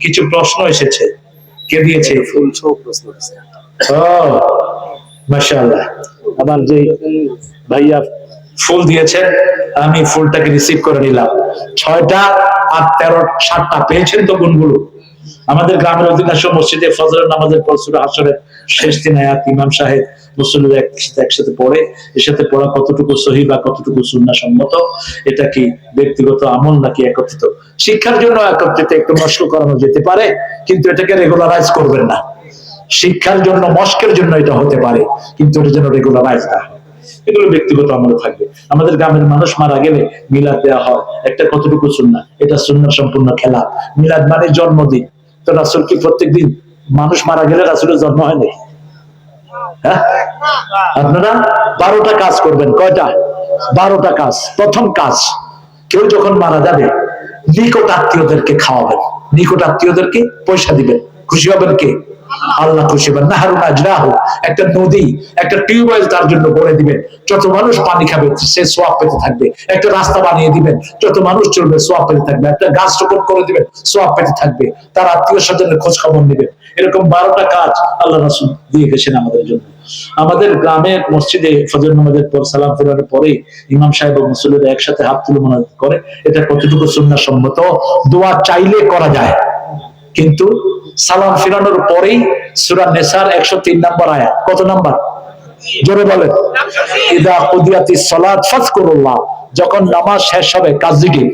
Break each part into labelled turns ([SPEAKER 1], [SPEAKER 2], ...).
[SPEAKER 1] কিছু প্রশ্ন এসেছে। কে দিয়েছে?
[SPEAKER 2] ফুল সহ প্রশ্ন আছে।
[SPEAKER 1] ও মাশাআল্লাহ, আমার যে ভাইয়া ফুল দিয়েছেন আমি ফুলটাকে রিসিভ করে নিলাম। 6টা আর 13 7টা পেয়েছেন তো গুণগুলো। আমাদের গ্রামের অধিকাংশ মসজিদে ফজরের নামাজের পর সূরা হাশরের শেষ 3 আয়াত ইমাম সাহেব মুসল্লিরা একসাথে পড়ে। এর সাথে পড়া কতটুকু সহিহ বা কতটুকু সুন্নাহ সম্মত, এটা কি ব্যক্তিগত আমল নাকি একত্রিত? শিক্ষার জন্য একত্রিত একটু মশক করানো যেতে পারে, কিন্তু এটাকে রেগুলারাইজ করবেন না। শিক্ষার জন্য মস্কের জন্য এটা হতে পারে, কিন্তু এটা যেন রেগুলারাইজ না হয়। এগুলো ব্যক্তিগত আমলে থাকবে। আমাদের গ্রামের মানুষ মারা গেলে মিলাদ দেওয়া হয়, একটা কতটুকু সুন্নাহ, এটা সুন্নাহ সম্পূর্ণ খেলা। মিলাদ মানে জন্মদিন। তো রাসূল কি প্রত্যেকদিন, মানুষ মারা গেলে রাসূলের জন্ম হয় নাকি? হ্যাঁ, আপনারা 12টা কাজ করবেন। কয়টা? 12টা কাজ। প্রথম কাজ, কেউ যখন মারা যাবে নিকট আত্মীয়দেরকে খাওয়াবেন, নিকট আত্মীয়দেরকে পয়সা দিবেন। খুশি হবেন কে? আল্লাহ খুশি হবেন। নাহারুন আজরাহু, একটা নদী, একটা টিউবওয়েল তার জন্য গড়ে দিবেন। যত মানুষ পানি খাবে সে সোয়াব পেতে থাকবে। একটা রাস্তা বানিয়ে দিবেন, যত মানুষ চলবে সোয়াব পেতে থাকবে। একটা গাছ রোপণ করে দিবেন, সোয়াব পেতে থাকবে। তার আত্মীয় স্বজনের খোঁজ খবর নেবেন। এরকম 12টা কাজ আল্লাহ রাসূল দিয়ে গেছেন আমাদের জন্য। আমাদের গ্রামের মসজিদে ফজর নামাজের পর সালাম ফেরানোর পরে ইমাম সাহেব ও মুসল্লিরা একসাথে হাত তুলে মোনাজাত করে। এটা কতটুকু সুন্নাহ সম্মত? দোয়া চাইলে করা যায়, কিন্তু সালাম ফিরানোর পরেই সূরা নিসার 103 নম্বর আয়াত, কত নাম্বার? জোরে বলেন। ইদা কুদিয়াতিস সালাত ফাযকুরুল্লাহ, যখন নামাজ শেষ হবে কাজ জিকির।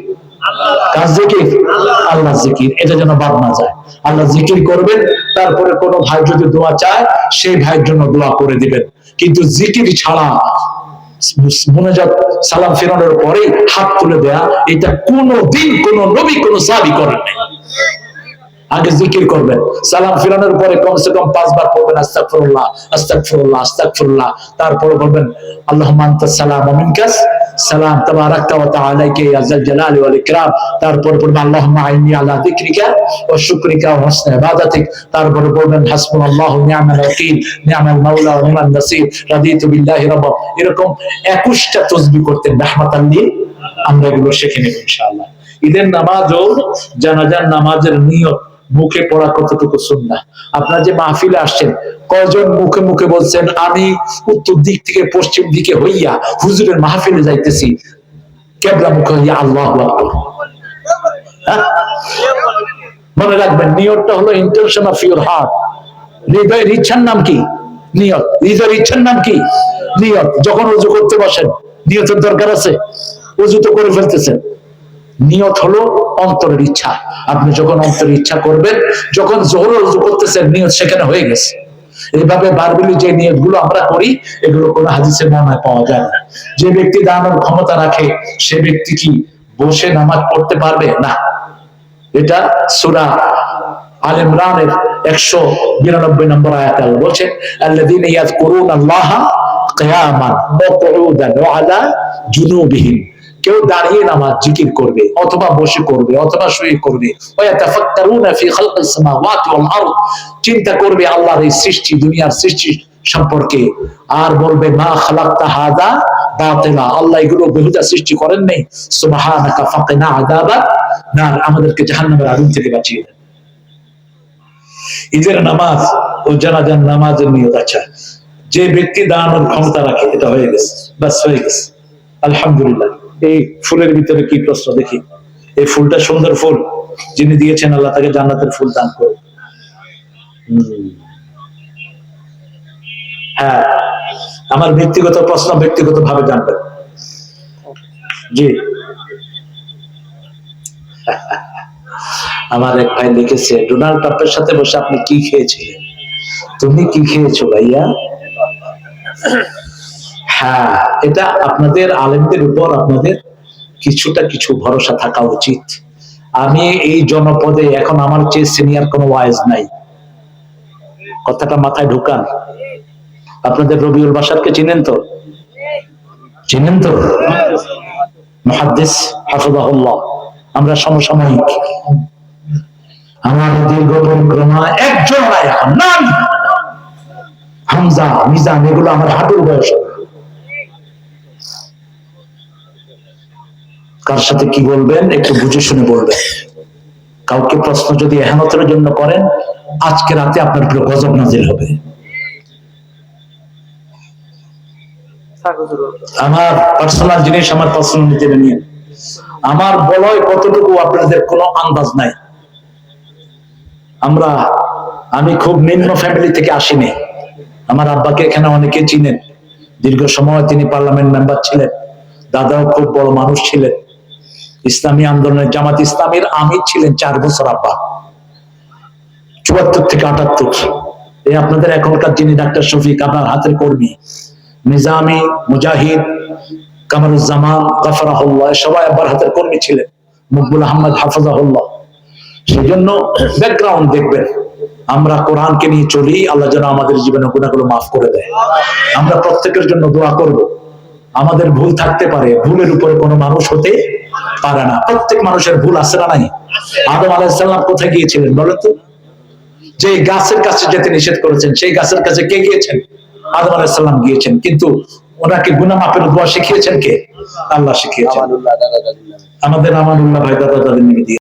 [SPEAKER 1] কাজ জিকির, আল্লাহ জিকির, এটা যেন বাদ না যায়। আল্লাহ জিকির করবেন, তারপরে কোনো ভাই যদি দোয়া চায় সেই ভাইয়ের জন্য দোয়া করে দিবেন। কিন্তু জিকির ছাড়া মুনাজাত সালাম ফিরানোর পরে হাত তুলে দেয়া, এটা কোনদিন কোন নবী কোন সাহাবী করেন নাই। আগে জিকির করবেন, সালাম ফিরানোর পরে কমসে কম 5 বার পড়বেন আস্তাগফিরুল্লাহ আস্তাগফিরুল্লাহ আস্তাগফিরুল্লাহ। তারপরে বলবেন আল্লাহুম্মা আনতাস সালাম ওয়া মিনকাস সালাম তাবারাকতা ওয়া তাআলাকা ইয়া যাল জালালি ওয়াল ইকরাম। তারপরে বলবেন আল্লাহুম্মা আইন্নি আলা যিকরিকা ওয়া শুকরিকা ওয়া হুসনি ইবাদাতিক। তারপরে বলবেন হাসবুনাল্লাহু ওয়া নি'মাল ওয়াকিল নি'মাল মাওলা ওয়া নি'মান নাসির রাদিতু বিল্লাহি রাব্বা। এরকম 21টা তাসবিহ করতেন রাহমাতাল লিল। আমরা এগুলো শিখে নেব ইনশাআল্লাহ। ঈদের নামাজ ও জানাজার নামাজের নিয়ত মুখে পড়া কতটুকু সুন্নাহ? আপনারা যে মাহফিলে আসছেন, কয়জন মুখে মুখে বলছেন আমি উত্তর দিক থেকে পশ্চিম দিকে হইয়া হুজুরের মাহফিলে যাইতেছি, কিবলা মুখে হইয়া আল্লাহু আকবার? মনে রাখবেন, নিয়তটা হলো ইন্টেনশন অফ ইউর হার্ট। হৃদয়ের ইচ্ছার নাম কি? নিয়ত। হৃদয়ের ইচ্ছার নাম কি? নিয়ত। যখন ওযু করতে বসেন নিয়তের দরকার আছে? ওযু তো করে ফেলতেছেন। নিয়ত হলো অন্তরের ইচ্ছা। আপনি যখন অন্তরের ইচ্ছা করবেন, যখন জোহর ওযু করতেছেন নিয়ত সেখানে হয়ে গেছে। এইভাবে বারবিলি যে নিয়তগুলো আমরা করি, এগুলো কোনো হাদিসে বর্ণনায় পাওয়া যায় না। যে ব্যক্তি দানের ক্ষমতা রাখে সে ব্যক্তি কি বসে নামাজ পড়তে পারবে? না। এটা সূরা আল ইমরানের 192 নম্বর আয়াতে আল্লাহ বলেন আল্লাযীনা ইয়াযকুরুনাল্লাহা কিয়ামান ওয়া কুউদান ওয়া আলা জুনুবিহিম। কেউ দাঁড়িয়ে নামাজ জিকির করবে, অথবা বসে করবে, অথবা শুয়ে করবে। ওয়ায়াতাফাক্কারুনা ফি খালকিস সামাওয়াতি ওয়াল আরদ, চিন্তা করবে আল্লাহর এই সৃষ্টি, দুনিয়ার সৃষ্টি সম্পর্কে। আর বলবে মা খালাকতা হাযা বাতিলা, আল্লাহ এগুলো বেহুদা সৃষ্টি করেন নাই। সুবহানাকা ফাকিনা আযাবান নার, আমাদেরকে জাহান্নামের আগুন থেকে বাঁচিয়ে দেন। ঈদের নামাজ ও জানাজার নামাজের নিয়ত। আচ্ছা, যে ব্যক্তি দানের ক্ষমতা রাখে, এটা হয়ে গেছে, বাস হয়ে গেছে, আলহামদুলিল্লাহ। এই ফুলের ভিতরে কি প্রশ্ন দেখি? এই ফুলটা সুন্দর ফুল, যিনি দিয়েছেন আল্লাহ তাকে জান্নাতের ফুল দান করুন। হ্যাঁ, আমার ব্যক্তিগত প্রশ্ন ব্যক্তিগত ভাবে জানবেন। জি, আমার এক ভাই লিখেছে ডোনাল্ড ট্রাম্পের সাথে বসে আপনি কি খেয়েছিলেন? তুমি কি খেয়েছো ভাইয়া? হ্যাঁ, এটা আপনাদের আলেমদের উপর আপনাদের কিছুটা কিছু ভরসা থাকা উচিত। আমি এই জনপদে এখন আমার চেয়ে সিনিয়র কোনো ওয়াইজ নাই, কথাটা মাথায় ঢুকান। আপনাদের রবিউল বাশারকে চিনেন তো? চিনেন তো? মুহাদ্দিস হাফিজাহুল্লাহ, আমরা সমসাময়িক। আমার দীর্ঘ পরিক্রমা একজন নাই এখন, নাই। হামজা মিজান এগুলো আমার হাঁটুর বয়স। কার সাথে কি বলবেন একটু বুঝে শুনে বলবেন। কাউকে প্রশ্ন যদি এহানতের জন্য করেন, আজকে রাতে আপনার উপর গজব নাজিল হবে। আমার পার্সোনাল জিনিস, আমার পার্সোনাল জেনে নিয়ে, আমার বলয় কতটুকু আপনাদের কোনো আন্দাজ নাই। আমি খুব নিম্ন ফ্যামিলি থেকে আসিনি। আমার আব্বাকে এখানে অনেকে চিনেন, দীর্ঘ সময় তিনি পার্লামেন্ট মেম্বার ছিলেন। দাদাও খুব বড় মানুষ ছিলেন, ইসলামী আন্দোলনের জামাত ইসলামীর আমির ছিলেন 4 বছর আব্বা, 74 থেকে 78। এই আপনাদের এখনকার যিনি ডাক্তার শফিক, আপনার হাতের কর্মী, নিজামী, মুজাহিদ, কামারুজ্জামান, গাফরাহুল্লাহ, সবাই আব্বার হাতের কর্মী ছিলেন, মকবুল আহমদ হাফিজাহুল্লাহ। সেই জন্য ব্যাকগ্রাউন্ড দেখবেন। আমরা কোরআনকে নিয়ে চলি, আল্লাহ যেন আমাদের জীবনে গুনাহগুলো মাফ করে দেয়। আমরা প্রত্যেকের জন্য দোয়া করব। আমাদের ভুল থাকতে পারে, ভুলের উপরে কোনো মানুষ হতে পারে না। প্রত্যেক মানুষের ভুল আছে না নাই? আদম আলাইহিস সালাম কোথায় গিয়েছিলেন বলেন তো? যে গাছের কাছে যেতে নিষেধ করেছেন, সেই গাছের কাছে কে গিয়েছেন? আদম আলাইহিস সালাম গিয়েছেন। কিন্তু ওনাকে গুনাহ মাফের দোয়া শিখিয়েছেন কে? আল্লাহ শিখিয়েছেন। আমাদের আমানুল্লাহ ভাই দাদা দাদির নিয়ে